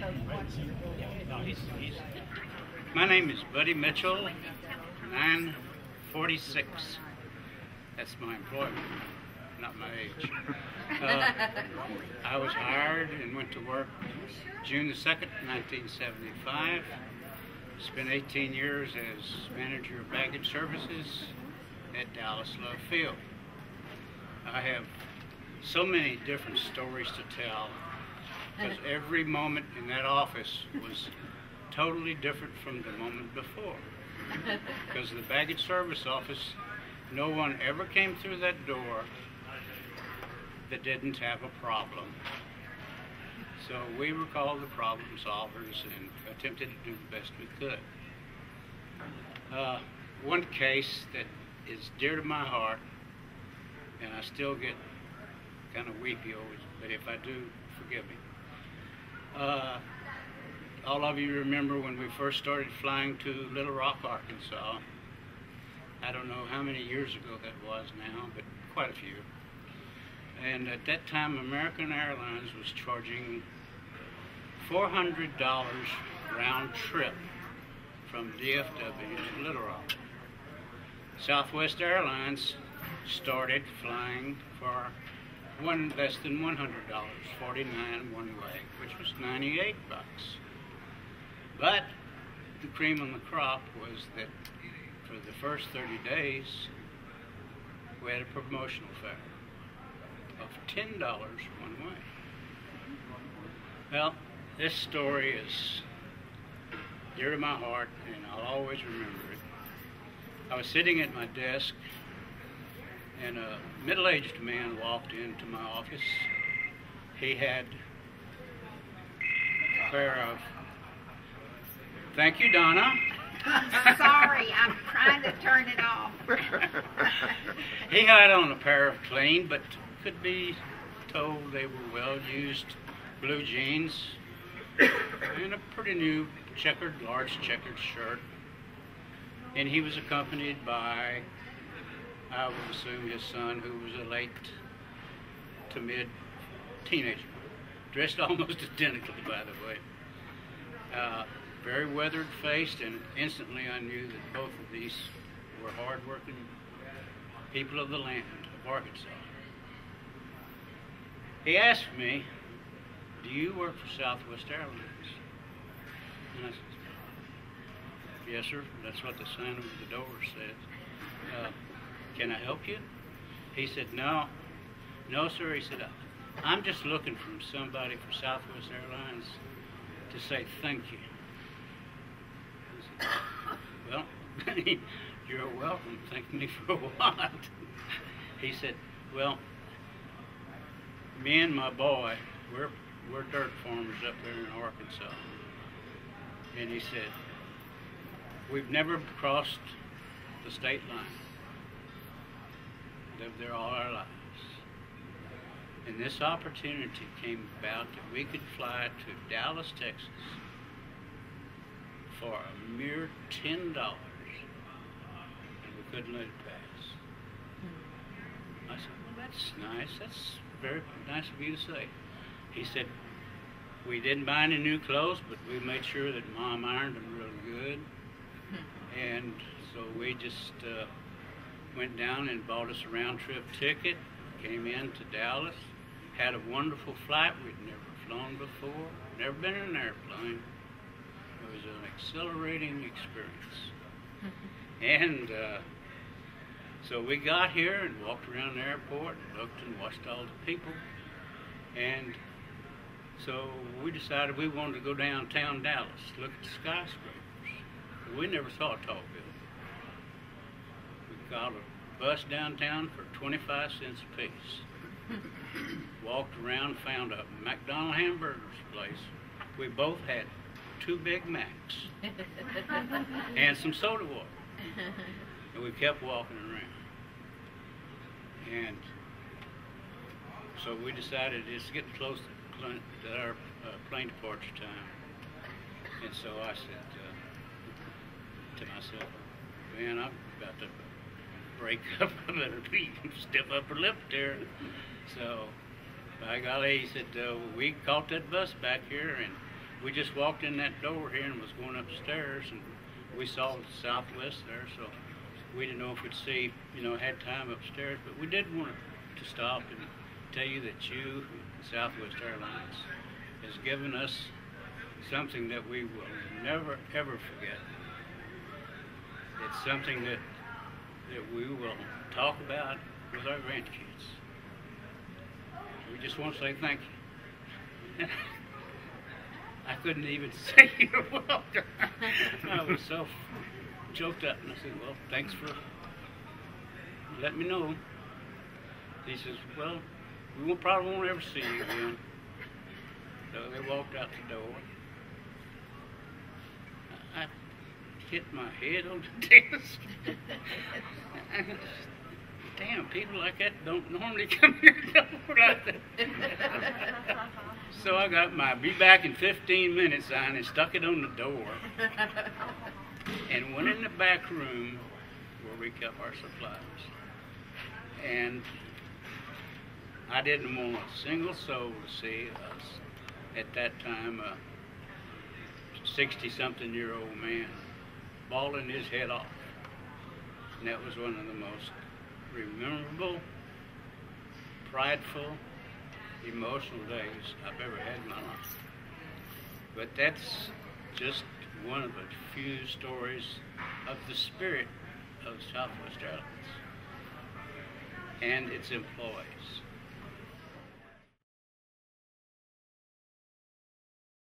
No, he's. My name is Buddy Mitchell, 946. That's my employment, not my age. I was hired and went to work June the 2nd, 1975. Spent 18 years as manager of baggage services at Dallas LUV Field. I have so many different stories to tell because every moment in that office was totally different from the moment before. Because the baggage service office, no one ever came through that door that didn't have a problem. So we were called the problem solvers and attempted to do the best we could. One case that is dear to my heart, and I still get kind of weepy always, but if I do, forgive me. All of you remember when we first started flying to Little Rock, Arkansas. I don't know how many years ago that was now, but quite a few. And at that time, American Airlines was charging $400 round trip from DFW to Little Rock. Southwest Airlines started flying for less than $100, $49 one way, which was 98 bucks. But the cream on the crop was that for the first 30 days, we had a promotional fare of $10 one way. Well, this story is dear to my heart, and I'll always remember it. I was sitting at my desk, and a middle-aged man walked into my office. He had a pair of, thank you, Donna. Sorry, I'm trying to turn it off. He had on a pair of clean, but could be told they were well-used blue jeans and a pretty new large checkered shirt. And he was accompanied by, I would assume, his son, who was a late to mid teenager, dressed almost identically, by the way. Very weathered-faced, and instantly I knew that both of these were hard-working people of the land of Arkansas. He asked me, "Do you work for Southwest Airlines?" And I said, "Yes, sir. That's what the sign over the door says. Can I help you?" He said, "No, sir." He said, "I'm just looking for somebody for Southwest Airlines to say thank you." I said, "Well, you're welcome. Thank me for what?" He said, "Well, me and my boy, we're dirt farmers up there in Arkansas." And he said, "We've never crossed the state line. Lived there all our lives. And this opportunity came about that we could fly to Dallas, Texas for a mere $10, and we couldn't let it pass." I said, "Well, that's nice. That's very nice of you to say." He said, "We didn't buy any new clothes, but we made sure that Mom ironed them really good. And so we just went down and bought us a round-trip ticket, came in to Dallas, had a wonderful flight. We'd never flown before, never been in an airplane. It was an exhilarating experience." And so we got here and walked around the airport and looked and watched all the people. And so we decided we wanted to go downtown Dallas, look at the skyscrapers. We never saw a tall building. We got a bus downtown for 25 cents a piece. Walked around, found a McDonald's hamburgers place. We both had 2 Big Macs and some soda water. And we kept walking around. And so we decided it's getting close to our plane departure time. And so I said to myself, "Man, I'm about to break up. I better be stiff upper lip there." So by golly, he said, "We caught that bus back here, and we just walked in that door here and was going upstairs, and we saw the Southwest there, so we didn't know if we'd see, had time upstairs, but we did want to stop and tell you that you, Southwest Airlines, has given us something that we will never, ever forget. It's something that we will talk about with our grandkids. We just want to say thank you. I couldn't even say you're welcome. I was so choked up, and I said, well, thanks for letting me know. He says, well, we probably won't ever see you again. So they walked out the door. I hit my head on the desk. Damn, people like that don't normally come here to door like that. So I got my "be back in 15 minutes" sign and stuck it on the door, and went in the back room where we kept our supplies. And I didn't want a single soul to see us at that time, a 60-something-year-old man bawling his head off. And that was one of the most memorable, prideful, emotional days I've ever had in my life. But that's just one of the few stories of the spirit of Southwest Airlines and its employees.